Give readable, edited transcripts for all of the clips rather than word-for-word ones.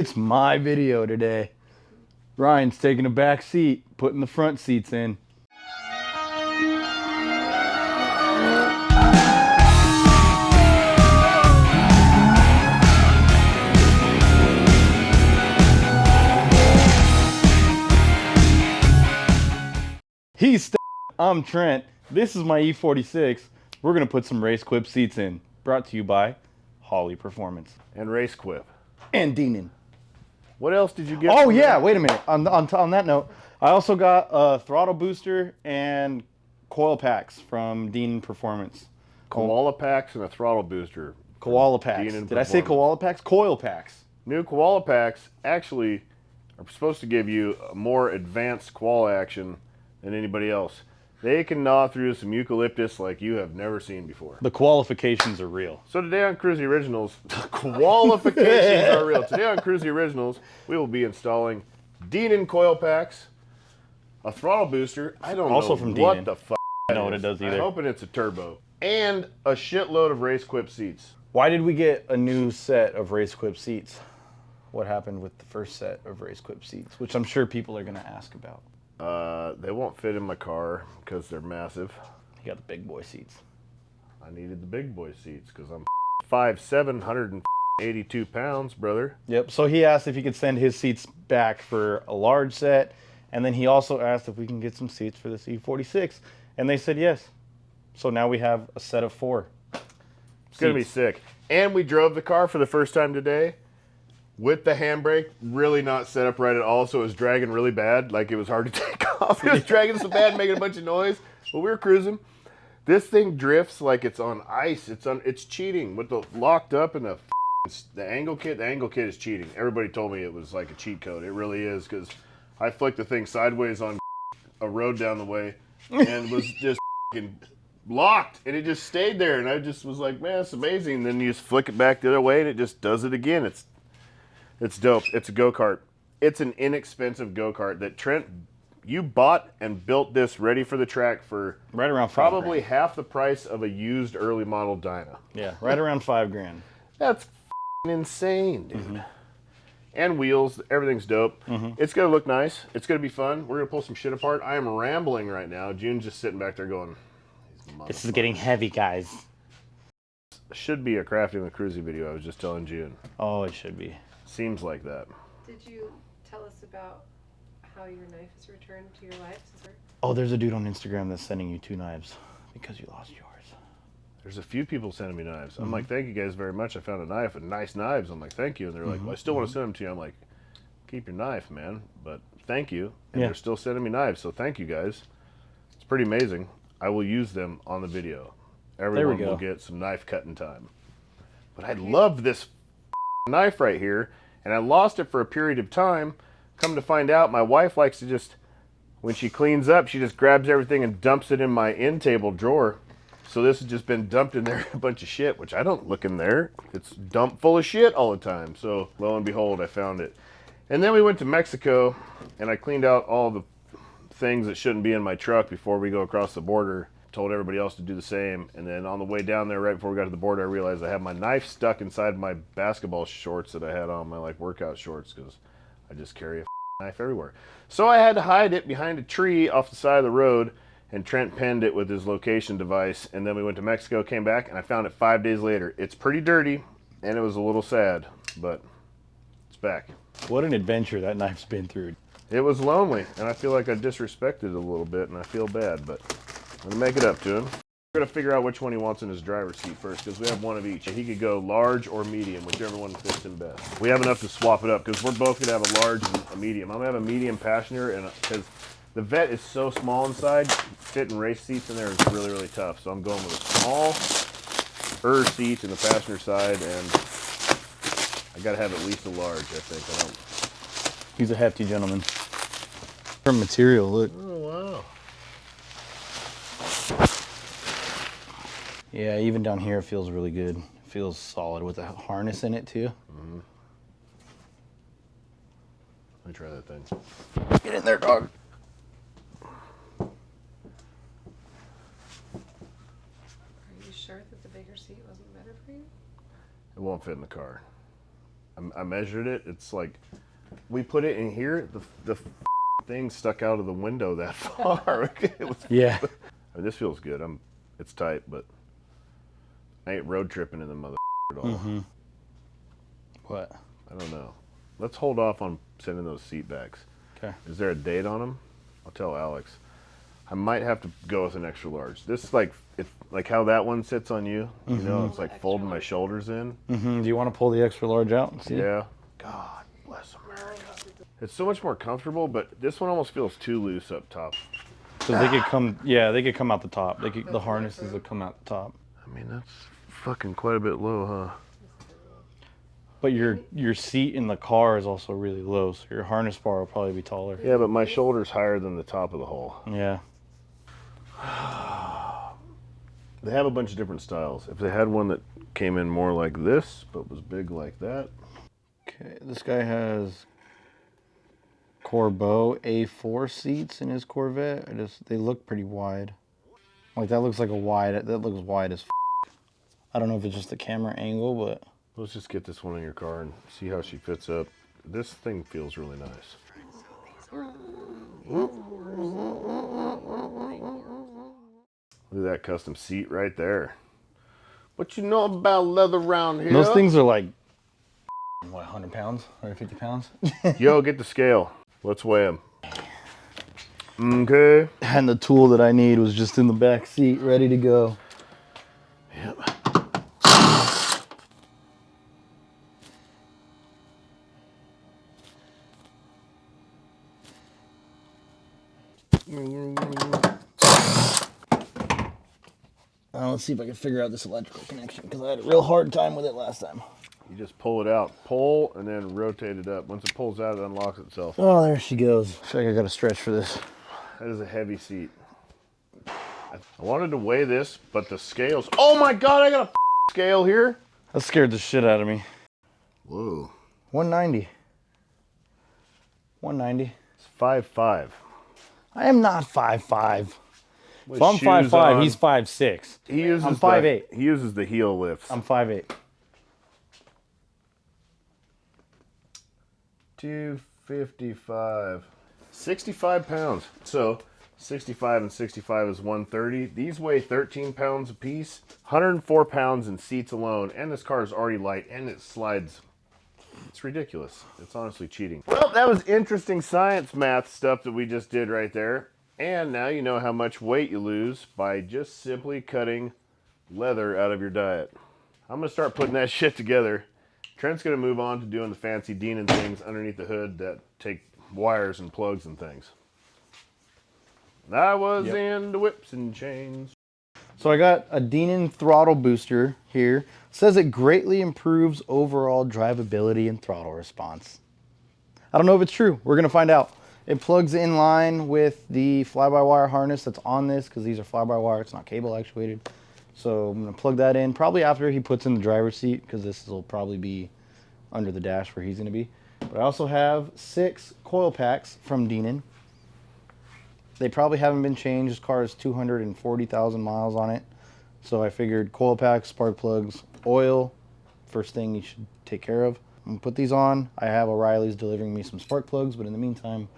It's my video today. Ryan's taking a back seat, putting the front seats in. I'm Trent. This is my E46. We're gonna put some Racequip seats in. Brought to you by Harley Performance. And Racequip. And Dinan. What else did you get? Oh yeah, wait a minute. On that note, I also got a throttle booster and coil packs from Dinan Performance. Koala packs and a throttle booster. Koala packs. Did I say koala packs? Coil packs. New koala packs actually are supposed to give you a more advanced koala action than anybody else. They can gnaw through some eucalyptus like you have never seen before. The qualifications are real. So today on KRUESI Originals, the qualifications are real. Today on KRUESI Originals, we will be installing Dinan coil packs, a throttle booster. I don't also know from what Dinan. the fuck. I know what it does either. I'm hoping it's a turbo. And a shitload of Racequip seats. Why did we get a new set of Racequip seats? What happened with the first set of Racequip seats? Which I'm sure people are going to ask about. They won't fit in my car because they're massive. You got the big boy seats. I needed the big boy seats because I'm 5'7", 182 pounds, brother. Yep, so he asked if he could send his seats back for a large set, and then he also asked if we can get some seats for the E46, and they said yes. So now we have a set of 4. It's going to be sick. And we drove the car for the first time today with the handbrake really not set up right at all, so it was dragging really bad. Like, it was hard to take off. It was dragging so bad, making a bunch of noise. But we were cruising. This thing drifts like it's on ice. It's cheating with the locked up and the angle kit. The angle kit is cheating. Everybody told me it was like a cheat code. It really is, because I flicked the thing sideways on a road down the way and was just locked, and it just stayed there, and I just was like, man, it's amazing. And then you just flick it back the other way and it just does it again. It's dope. It's a go-kart. It's an inexpensive go-kart that Trent, you bought and built this ready for the track for right around probably half the price of a used early model Dina. Yeah, right around $5,000. That's insane, dude. And wheels, everything's dope. It's gonna look nice. It's gonna be fun. We're gonna pull some shit apart. I am rambling right now. June's just sitting back there going, this is getting heavy, guys. Should be a crafting with KRUESI video. I was just telling June. Oh, it should be. Seems like that. Did you tell us about how your knife is returned to your wife? Oh, there's a dude on Instagram that's sending you 2 knives because you lost yours. There's a few people sending me knives. I'm like, thank you guys very much. I found a knife and nice knives. I'm like, thank you. And they're like, well, I still want to send them to you. I'm like, keep your knife, man. But thank you. And they're still sending me knives. So thank you guys. It's pretty amazing. I will use them on the video. Everyone will get some knife cutting time. But I love this knife right here, and I lost it for a period of time. Come to find out, my wife likes to just, when she cleans up, she just grabs everything and dumps it in my end table drawer. So this has just been dumped in there, a bunch of shit, which I don't look in there. It's dumped full of shit all the time. So lo and behold, I found it. And then we went to Mexico, and I cleaned out all the things that shouldn't be in my truck before we go across the border. Told everybody else to do the same, and then on the way down there, right before we got to the border, I realized I had my knife stuck inside my basketball shorts that I had on, my like workout shorts, because I just carry a knife everywhere. So I had to hide it behind a tree off the side of the road, and Trent penned it with his location device, and then we went to Mexico, came back, and I found it 5 days later. It's pretty dirty, and it was a little sad, but it's back. What an adventure that knife's been through. It was lonely, and I feel like I disrespected it a little bit, and I feel bad, but I'm gonna make it up to him. We're gonna figure out which one he wants in his driver's seat first, because we have one of each. He could go large or medium, whichever one fits him best. We have enough to swap it up, because we're both gonna have a large and a medium. I'm gonna have a medium passenger, and because the Vette is so small inside, fitting race seats in there is really, really tough. So I'm going with a small seat in the passenger side, and I gotta have at least a large, I think. He's a hefty gentleman. From material, look. Oh, wow. Yeah, even down here it feels really good. It feels solid with a harness in it too. Let me try that thing. Get in there, dog. Are you sure that the bigger seat wasn't better for you? It won't fit in the car. I measured it. It's like, we put it in here, the thing stuck out of the window that far. It was, Yeah. I mean, this feels good. It's tight, but I ain't road tripping in the mother at all. Mm-hmm. What? I don't know. Let's hold off on sending those seat backs. Okay. Is there a date on them? I'll tell Alex. I might have to go with an extra large. This is like, it's like how that one sits on you. You know, it's like folding my shoulders in. Mm-hmm. Do you want to pull the extra large out and see? Yeah. God bless America. It's so much more comfortable, but this one almost feels too loose up top. So they could come, yeah, they could come out the top. The harnesses would come out the top. I mean, that's fucking quite a bit low, huh? But your seat in the car is also really low, so your harness bar will probably be taller. Yeah, but my shoulder's higher than the top of the hole. Yeah. They have a bunch of different styles. If they had one that came in more like this, but was big like that. Okay, this guy has Corbeau A4 seats in his Corvette. They look pretty wide. Like that looks like that looks wide as f. I don't know if it's just the camera angle, but Let's just get this one in your car and see how she fits up. This thing feels really nice. Look at that custom seat right there. What you know about leather around here? those things are like, what, 100 pounds? 150 pounds? Yo, get the scale. Let's weigh them. Okay. And the tool that I need was just in the back seat, ready to go. Yep. Let's see if I can figure out this electrical connection, because I had a real hard time with it last time. You just pull it out. Pull and then rotate it up. Once it pulls out, it unlocks itself. Oh, there she goes. I feel like I got to stretch for this. That is a heavy seat. I wanted to weigh this, but the scales... Oh my God, I got a scale here. That scared the shit out of me. Whoa. 190. 190. It's 5'5". I am not 5'5". If I'm 5'5", he's 5'6". He uses I'm 5'8". He uses the heel lifts. I'm 5'8". 255. 65 pounds. So 65 and 65 is 130. These weigh 13 pounds a piece. 104 pounds in seats alone. And this car is already light and it slides. It's ridiculous. It's honestly cheating. Well, that was interesting science math stuff that we just did right there. And now you know how much weight you lose by just simply cutting leather out of your diet. I'm going to start putting that shit together. Trent's going to move on to doing the fancy Dinan things underneath the hood that take wires and plugs and things. I was into whips and chains. So I got a Dinan throttle booster here. It says it greatly improves overall drivability and throttle response. I don't know if it's true. We're going to find out. It plugs in line with the fly-by-wire harness that's on this, because these are fly-by-wire. It's not cable actuated. So I'm going to plug that in probably after he puts in the driver's seat, because this will probably be under the dash where he's going to be. But I also have 6 coil packs from Dinan. They probably haven't been changed. This car has 240,000 miles on it. So I figured coil packs, spark plugs, oil, first thing you should take care of. I'm going to put these on. I have O'Reilly's delivering me some spark plugs, but in the meantime,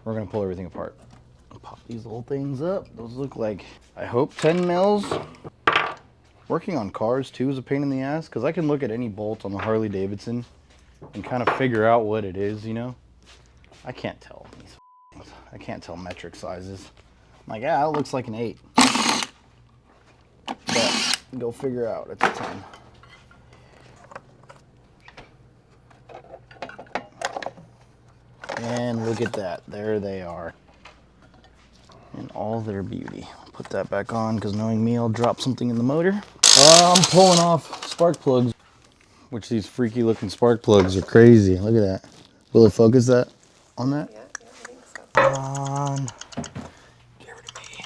we're going to pull everything apart. Pop these little things up. Those look like, I hope, 10 mils. Working on cars, too, is a pain in the ass, because I can look at any bolt on the Harley Davidson and kind of figure out what it is, you know? I can't tell these things. I can't tell metric sizes. I'm like, yeah, it looks like an 8. But go figure out, it's a 10. And look at that, there they are. In all their beauty. Put that back on, because knowing me, I'll drop something in the motor. I'm pulling off spark plugs, which these freaky looking spark plugs are crazy. Look at that. Will it focus that on that? Yeah, I think so. On. Give her to me.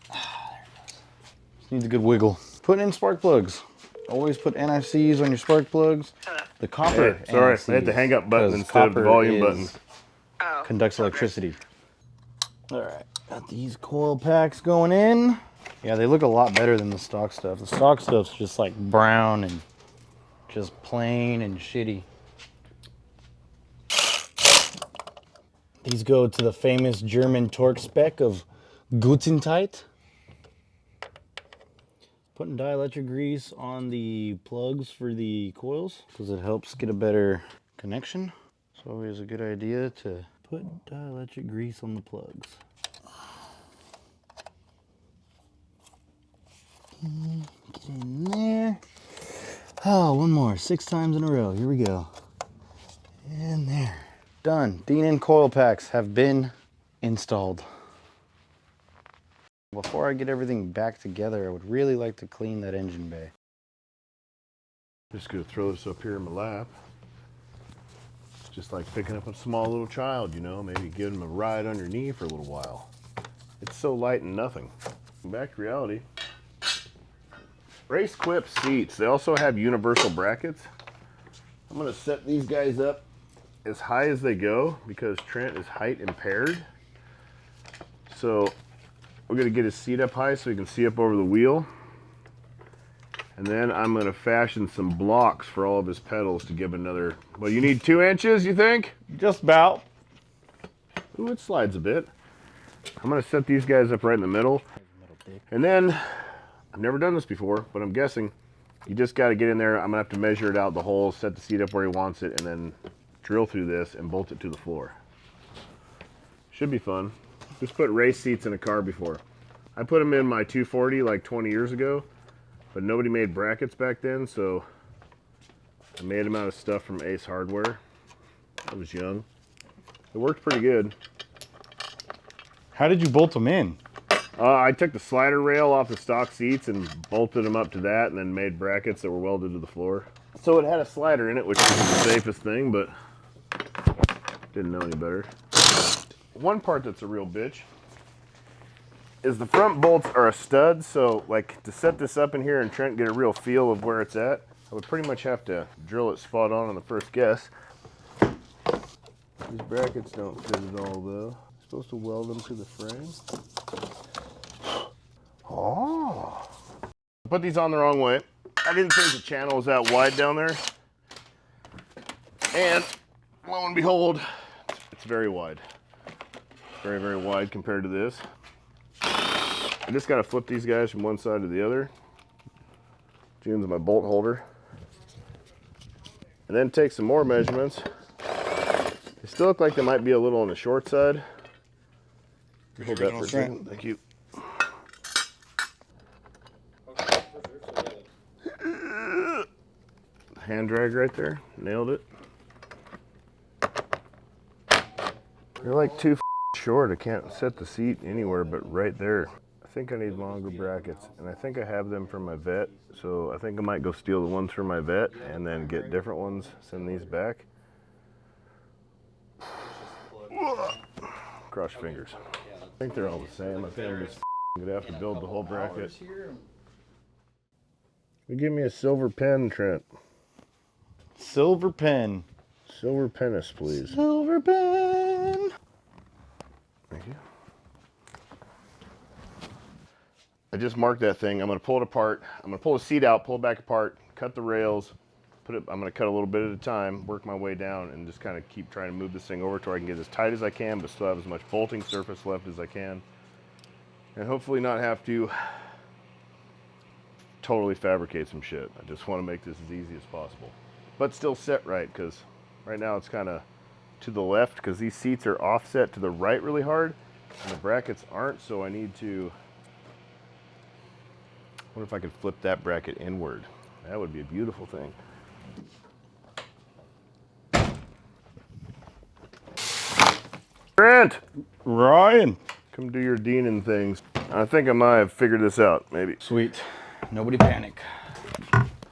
There it goes. Just needs a good wiggle. Putting in spark plugs. Always put NICs on your spark plugs. The copper. Hey, sorry, NICs, I hit the hang up button because instead of the copper volume button. Conducts electricity. All right, got these coil packs going in. Yeah, they look a lot better than the stock stuff. The stock stuff's just like brown and just plain and shitty. These go to the famous German torque spec of Gutentheit. Putting dielectric grease on the plugs for the coils because it helps get a better connection. It's always a good idea to put dielectric grease on the plugs. Get in there. Oh, one more. 6 times in a row. Here we go. And there. Done. Dinan coil packs have been installed. Before I get everything back together, I would really like to clean that engine bay. Just gonna throw this up here in my lap. It's just like picking up a small little child, you know, maybe give him a ride on your knee for a little while. It's so light and nothing. Back to reality. Racequip seats, they also have universal brackets. I'm gonna set these guys up as high as they go because Trent is height impaired. So we're gonna get his seat up high so he can see up over the wheel. And then I'm gonna fashion some blocks for all of his pedals to give another, well, you need 2 inches, you think? Just about. Ooh, it slides a bit. I'm gonna set these guys up right in the middle. And then, I've never done this before, but I'm guessing you just gotta get in there. I'm gonna have to measure it out, the hole, set the seat up where he wants it, and then drill through this and bolt it to the floor. Should be fun. Just put race seats in a car before. I put them in my 240 like 20 years ago, but nobody made brackets back then, so I made them out of stuff from Ace Hardware. I was young. It worked pretty good. How did you bolt them in? I took the slider rail off the stock seats and bolted them up to that and then made brackets that were welded to the floor. So it had a slider in it, which is the safest thing, but didn't know any better. One part that's a real bitch is the front bolts are a stud, so like to set this up in here and Trent get a real feel of where it's at, I would pretty much have to drill it spot on the first guess. These brackets don't fit at all though. Supposed to weld them to the frame. Oh. I put these on the wrong way. I didn't think the channel was that wide down there. And lo and behold, it's very wide. Very, very wide compared to this. I just gotta flip these guys from one side to the other. June's my bolt holder. And then take some more measurements. They still look like they might be a little on the short side. Hold that for a second. Thank you. Hand drag right there. Nailed it. You're like too short. I can't set the seat anywhere but right there. I think I need longer brackets, and I think I have them from my vet, so I think I might go steal the ones from my vet and then get different ones, send these back. Cross your fingers. I think they're all the same. I think I'm just gonna have to build the whole bracket. Give me a silver pen, Trent. Silver pen. Silver penis, please. Silver pen. Thank you. I just marked that thing. I'm going to pull it apart. I'm going to pull the seat out, pull it back apart, cut the rails, put it. I'm going to cut a little bit at a time, work my way down, and just kind of keep trying to move this thing over to where I can get as tight as I can, but still have as much bolting surface left as I can, and hopefully not have to totally fabricate some shit. I just want to make this as easy as possible, but still set right, because right now it's kind of to the left because these seats are offset to the right really hard and the brackets aren't, so I need to, what if I could flip that bracket inward? That would be a beautiful thing. Trent! Ryan. Come do your Dinan things. I think I might have figured this out, maybe. Sweet. Nobody panic.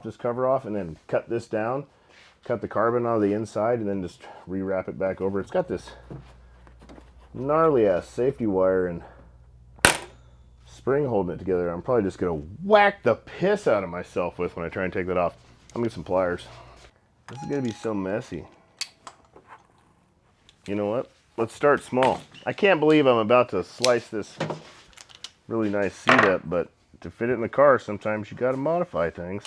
Just cover off and then cut this down, cut the carbon out of the inside, and then just rewrap it back over. It's got this gnarly ass safety wire and spring holding it together. I'm probably just gonna whack the piss out of myself with when I try and take that off. I'm gonna get some pliers. This is gonna be so messy. You know what? Let's start small. I can't believe I'm about to slice this really nice seat-up, but to fit it in the car, sometimes you got to modify things.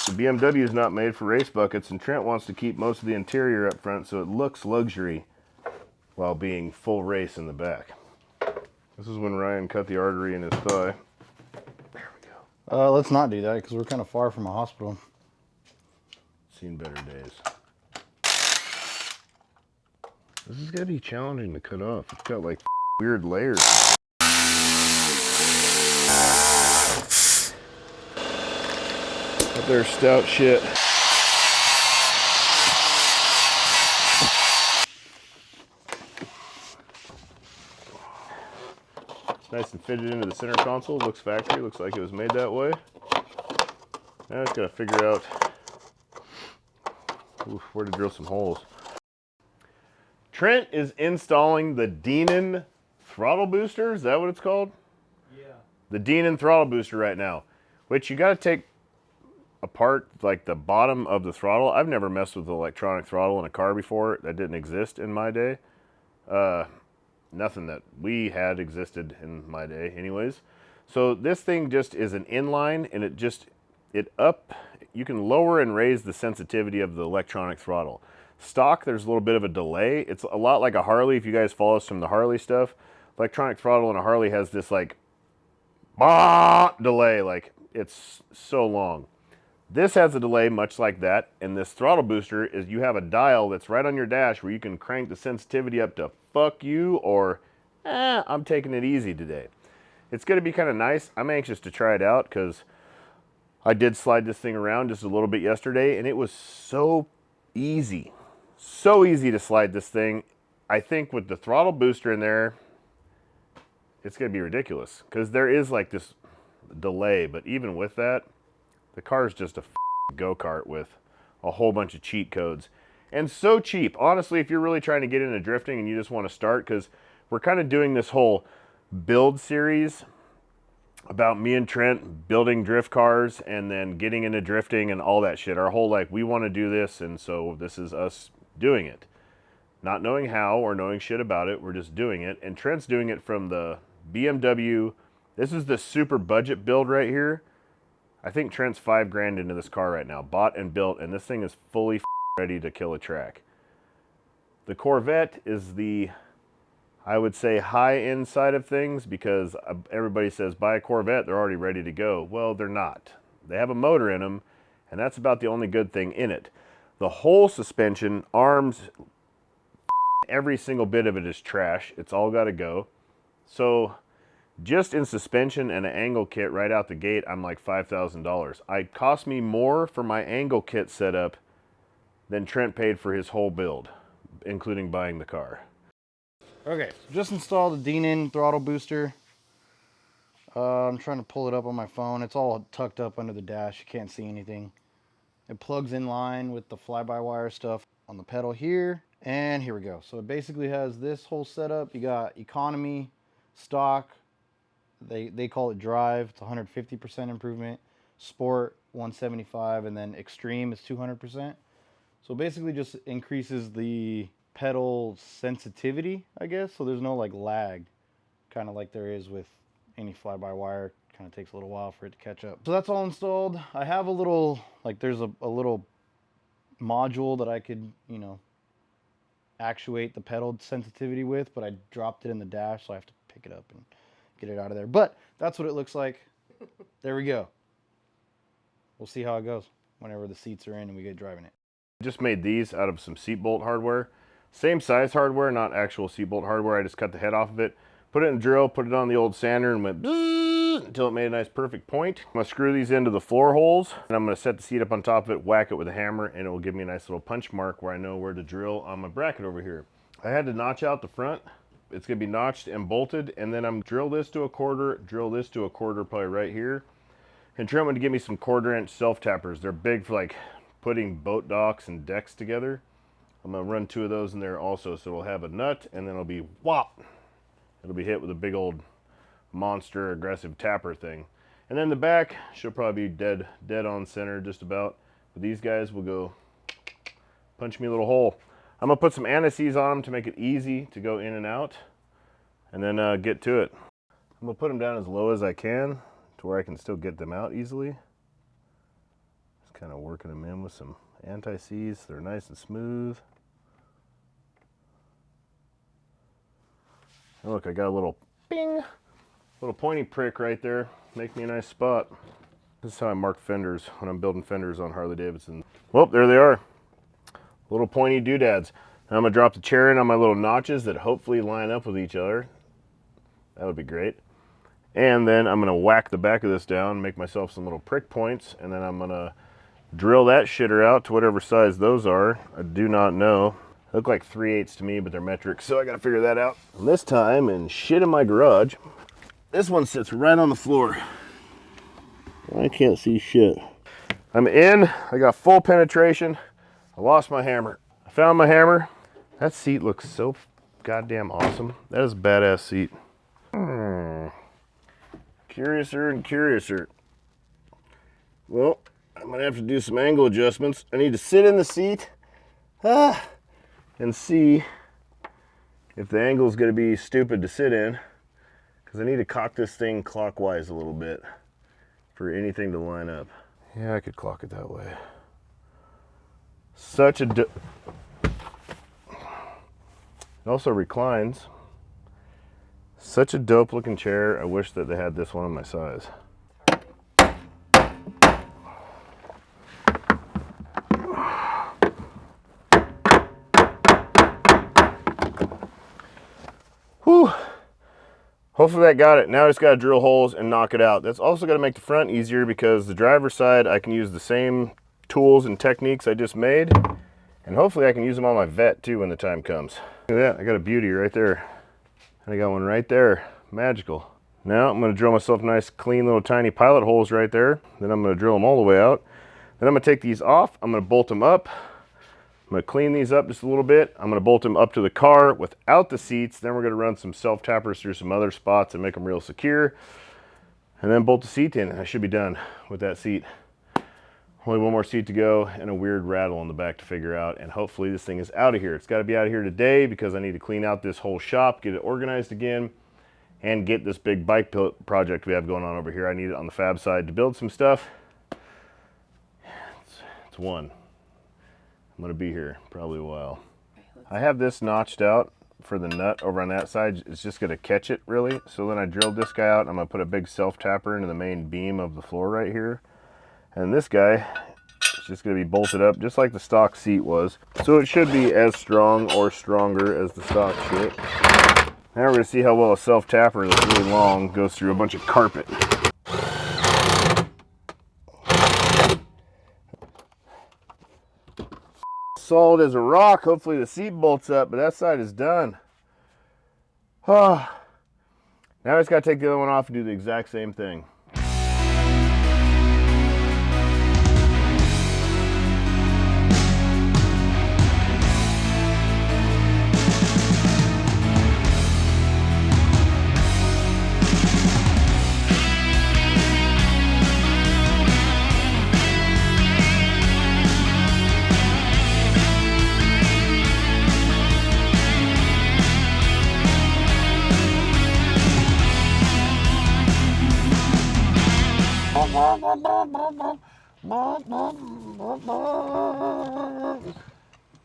The BMW is not made for race buckets, and Trent wants to keep most of the interior up front so it looks luxury while being full race in the back. This is when Ryan cut the artery in his thigh. There we go. Let's not do that because we're kind of far from a hospital. Seen better days. This is gonna be challenging to cut off. It's got like weird layers. But they're stout shit. It's nice and fitted into the center console. Looks factory. Looks like it was made that way. Now I just gotta figure out where to drill some holes. Trent is installing the Dinan throttle booster. Is that what it's called? Yeah. The Dinan throttle booster right now, which you got to take apart like the bottom of the throttle. I've never messed with the electronic throttle in a car before. That didn't exist in my day. Nothing that we had existed in my day anyways. So this thing just is an inline, and you can lower and raise the sensitivity of the electronic throttle. Stock, there's a little bit of a delay. It's a lot like a Harley. If you guys follow us from the Harley stuff, electronic throttle in a Harley has this like delay, like it's so long. This has a delay much like that, and this throttle booster is you have a dial that's right on your dash where you can crank the sensitivity up to fuck you or I'm taking it easy today. It's going to be kind of nice. I'm anxious to try it out because I did slide this thing around just a little bit yesterday, and it was so easy. So easy to slide this thing. I think with the throttle booster in there, it's going to be ridiculous because there is like this delay, but even with that, the car is just a go-kart with a whole bunch of cheat codes. And so cheap. Honestly, if you're really trying to get into drifting and you just want to start, because we're kind of doing this whole build series about me and Trent building drift cars and then getting into drifting and all that shit. Our whole like, we want to do this, and so this is us doing it. Not knowing how or knowing shit about it, we're just doing it. And Trent's doing it from the BMW. This is the super budget build right here. I think Trent's $5,000 into this car right now, bought and built, and this thing is fully ready to kill a track. The Corvette is the, I would say, high-end side of things because everybody says buy a Corvette, they're already ready to go. Well, they're not. They have a motor in them, and that's about the only good thing in it. The whole suspension, arms, every single bit of it is trash. It's all got to go. So just in suspension and an angle kit right out the gate, I'm like $5,000. It cost me more for my angle kit setup than Trent paid for his whole build, including buying the car. Okay, so just installed the Dinan throttle booster. I'm trying to pull it up on my phone. It's all tucked up under the dash. You can't see anything. It plugs in line with the fly-by-wire stuff on the pedal here. And here we go. So it basically has this whole setup. You got economy, stock. They call it drive. It's 150% improvement. Sport, 175. And then extreme is 200%. So basically just increases the pedal sensitivity, I guess. So there's no like lag, kind of like there is with any fly-by-wire. Kind of takes a little while for it to catch up. So that's all installed. I have a little, like there's a little module that I could, you know, actuate the pedal sensitivity with, but I dropped it in the dash, so I have to pick it up and get it out of there. But that's what it looks like. There we go. We'll see how it goes whenever the seats are in and we get driving it. Just made these out of some seat bolt hardware. Same size hardware, not actual seat bolt hardware. I just cut the head off of it, put it in a drill, put it on the old sander, and went until it made a nice perfect point. I'm gonna screw these into the floor holes, and I'm gonna set the seat up on top of it, whack it with a hammer, and it will give me a nice little punch mark where I know where to drill on my bracket over here. I had to notch out the front. It's gonna be notched and bolted, and then I'm drill this to a quarter, drill this to a quarter, probably right here. And Trent went to give me some 1/4-inch self-tappers. They're big for like putting boat docks and decks together. I'm gonna run 2 of those in there also, so it'll have a nut, and then it'll be whop. It'll be hit with a big old monster aggressive tapper thing. And then the back should probably be dead on center just about. But these guys will go punch me a little hole. I'm gonna put some anti-seize on them to make it easy to go in and out, and then get to it. I'm gonna put them down as low as I can to where I can still get them out easily. Just kind of working them in with some anti-seize. They're nice and smooth. Oh, look, I got a little bing, little pointy prick right there. Make me a nice spot. This is how I mark fenders when I'm building fenders on Harley Davidson. Well, there they are. Little pointy doodads. Now I'm gonna drop the chair in on my little notches that hopefully line up with each other. That would be great. And then I'm gonna whack the back of this down, make myself some little prick points, and then I'm gonna drill that shitter out to whatever size those are. I do not know. They look like 3/8 to me, but they're metric, so I gotta figure that out. And this time, in shit in my garage, this one sits right on the floor. I can't see shit. I'm in, I got full penetration. I lost my hammer. I found my hammer. That seat looks so goddamn awesome. That is a badass seat. Curiouser and curiouser. Well, I'm gonna have to do some angle adjustments. I need to sit in the seat and see if the angle is gonna be stupid to sit in, because I need to cock this thing clockwise a little bit for anything to line up. Yeah, I could clock it that way. Such a it also reclines. Such a dope looking chair. I wish that they had this one in my size. Whew. Hopefully that got it. Now I just got to drill holes and knock it out. That's also going to make the front easier, because the driver's side I can use the same tools and techniques I just made, and hopefully I can use them on my vet too when the time comes. Look at that, I got a beauty right there. And I got one right there, magical. Now I'm gonna drill myself nice, clean little tiny pilot holes right there. Then I'm gonna drill them all the way out. Then I'm gonna take these off, I'm gonna bolt them up. I'm gonna clean these up just a little bit. I'm gonna bolt them up to the car without the seats. Then we're gonna run some self-tappers through some other spots and make them real secure. And then bolt the seat in, and I should be done with that seat. Only one more seat to go and a weird rattle on the back to figure out, and hopefully this thing is out of here. It's got to be out of here today, because I need to clean out this whole shop, get it organized again, and get this big bike project we have going on over here. I need it on the fab side to build some stuff. It's one. I'm going to be here probably a while. I have this notched out for the nut over on that side. It's just going to catch it really. So then I drilled this guy out, and I'm going to put a big self-tapper into the main beam of the floor right here. And this guy is just going to be bolted up just like the stock seat was. So it should be as strong or stronger as the stock shit. Now we're going to see how well a self-tapper that's really long goes through a bunch of carpet. Solid as a rock. Hopefully the seat bolts up, but that side is done. Oh. Now I just got to take the other one off and do the exact same thing.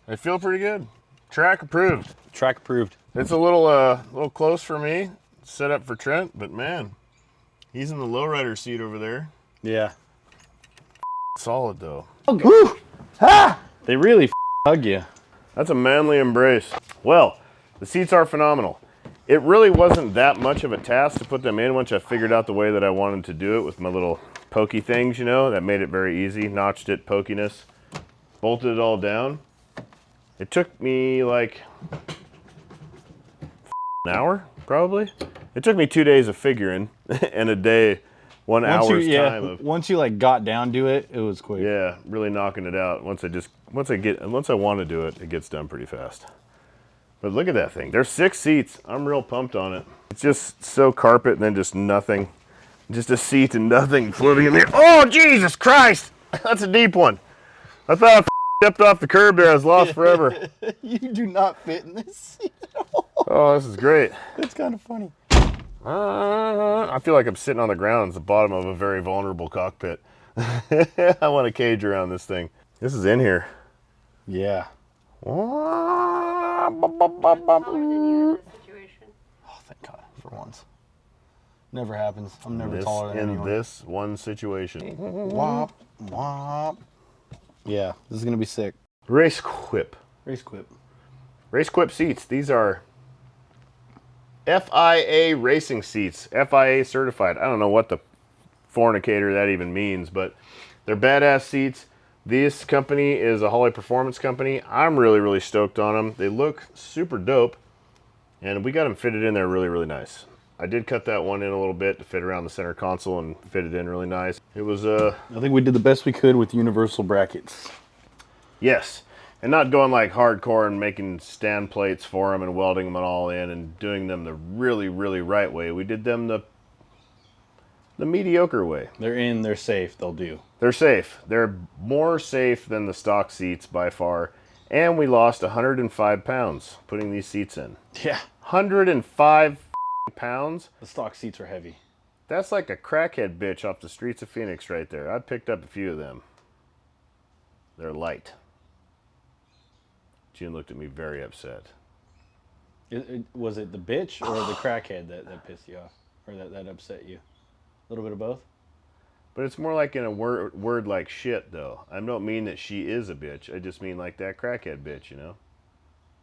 I feel pretty good. Track approved. Track approved. It's a little close for me. Set up for Trent, but man, he's in the lowrider seat over there. Yeah. Solid though. Okay. Woo! Ah! They really hug you. That's a manly embrace. Well, the seats are phenomenal. It really wasn't that much of a task to put them in once I figured out the way that I wanted to do it with my little pokey things, you know. That made it very easy. Notched it, pokiness, bolted it all down. It took me like an hour, probably. It took me 2 days of figuring and a day, 1 hour's time of. Once you like got down to it, it was quick. Yeah, really knocking it out. Once I want to do it, it gets done pretty fast. But look at that thing. There's 6 seats. I'm real pumped on it. It's just so carpet and then just nothing. Just a seat and nothing floating in there. Oh, Jesus Christ! That's a deep one. I thought I stepped off the curb there. I was lost forever. You do not fit in this seat at all. Oh, this is great. It's kind of funny. I feel like I'm sitting on the ground at the bottom of a very vulnerable cockpit. I want to cage around this thing. This is in here. Yeah. Taller than you in this situation. Oh, thank God, for once. Never happens. I'm never This, taller than in anyone. this one situation. Wop, wop. Yeah, this is gonna be sick. Racequip. Racequip. Racequip seats. These are FIA racing seats. FIA certified. I don't know what the fornicator that even means, but they're badass seats. This company is a Harley performance company. I'm really, really stoked on them. They look super dope, and we got them fitted in there really, really nice. I did cut that one in a little bit to fit around the center console and fit it in really nice. It was I think we did the best we could with universal brackets. yes, and not going like hardcore and making stand plates for them and welding them all in and doing them the really, really right way. We did them the mediocre way. They're in, they're safe, they'll do. They're safe. They're more safe than the stock seats by far. And we lost 105 pounds putting these seats in. Yeah. 105 pounds? The stock seats are heavy. That's like a crackhead bitch off the streets of Phoenix right there. I picked up a few of them. They're light. June looked at me very upset. Was it the bitch or the crackhead that pissed you off? Or that upset you? A little bit of both? But it's more like in a word like shit, though. I don't mean that she is a bitch. I just mean like that crackhead bitch, you know?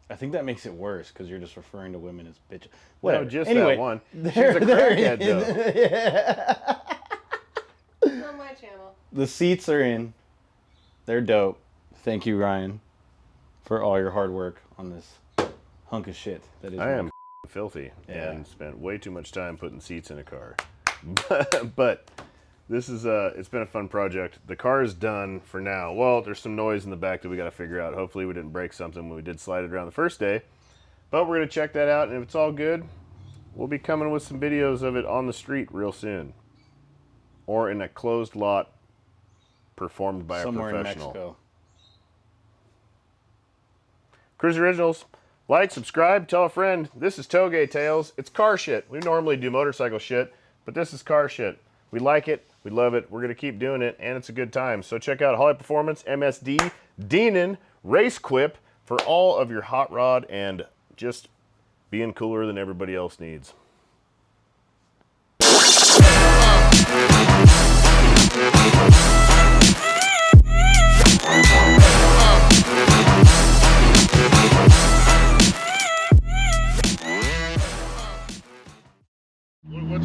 I think that makes it worse because you're just referring to women as bitches. Whatever. No, just anyway, that one. She's a crackhead, though. Yeah. It's on my channel. The seats are in. They're dope. Thank you, Ryan, for all your hard work on this hunk of shit. That is. I am filthy and spent way too much time putting seats in a car. But this is it's been a fun project. The car is done for now. Well, there's some noise in the back that we got to figure out. Hopefully we didn't break something when we did slide it around the first day. But we're going to check that out, and if it's all good, we'll be coming with some videos of it on the street real soon. Or in a closed lot performed by somewhere a professional. In Mexico. KRUESI Originals. Like, subscribe, tell a friend. This is Touge Tales. It's car shit. We normally do motorcycle shit, but this is car shit. We like it. We love it. We're going to keep doing it, and it's a good time. So check out Harley Performance, MSD, Dinan, Racequip for all of your hot rod and just being cooler than everybody else needs.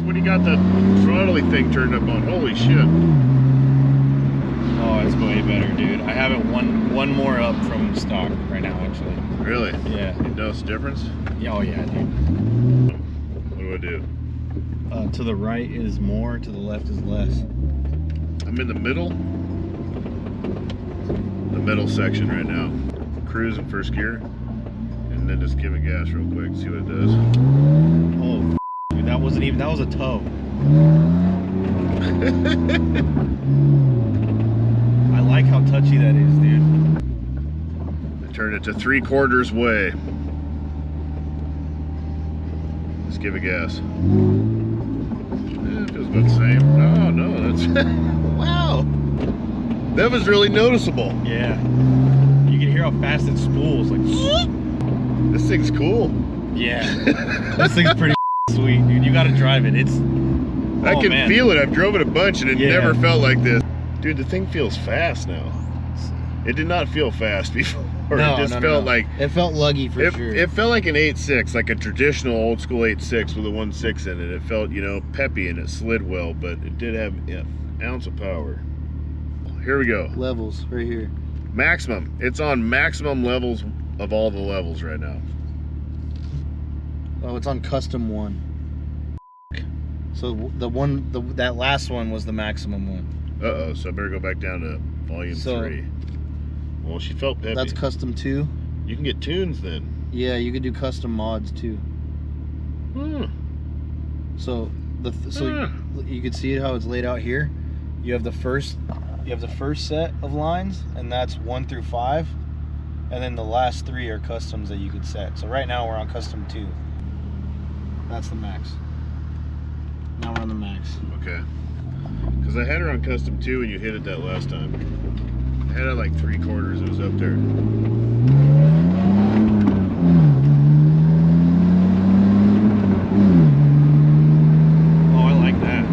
What do you got the throttly thing turned up on? Holy shit. Oh, it's way better, dude. I have it one more up from stock right now, actually. Really? Yeah. You notice the difference? Oh, yeah, dude. What do I do? To the right is more, to the left is less. I'm in the middle section right now. Cruise in first gear, and then just give it gas real quick, see what it does. Oh, dude, that wasn't even, that was a toe. I like how touchy that is, dude. I turned it to 3/4 way. Just give it gas. It feels about the same. Oh, no, that's... wow! That was really noticeable. Yeah. You can hear how fast it spools, like... This thing's cool. Yeah. This thing's pretty sweet, dude. You gotta drive it. It's... I can feel it. I've drove it a bunch and it never felt like this. Dude, the thing feels fast now. It did not feel fast before. No, it just felt like... It felt luggy for sure. It felt like an 8.6, like a traditional old school 8.6 with a 1.6 in it. It felt, you know, peppy and it slid well, but it did have an ounce of power. Here we go. Levels, right here. Maximum. It's on maximum levels of all the levels right now. Oh, it's on custom 1. So that last one was the maximum one. Uh-oh, so I better go back down to volume 3. Well, she felt peppy. That's custom 2. You can get tunes then. Yeah, you could do custom mods too. So you can see how it's laid out here. You have the first set of lines, and that's 1 through 5, and then the last 3 are customs that you could set. So right now we're on custom 2. That's the max. Now we're on the max. Okay. Because I had her on custom 2 when you hit it that last time. I had it like 3/4. It was up there. Oh, I like that.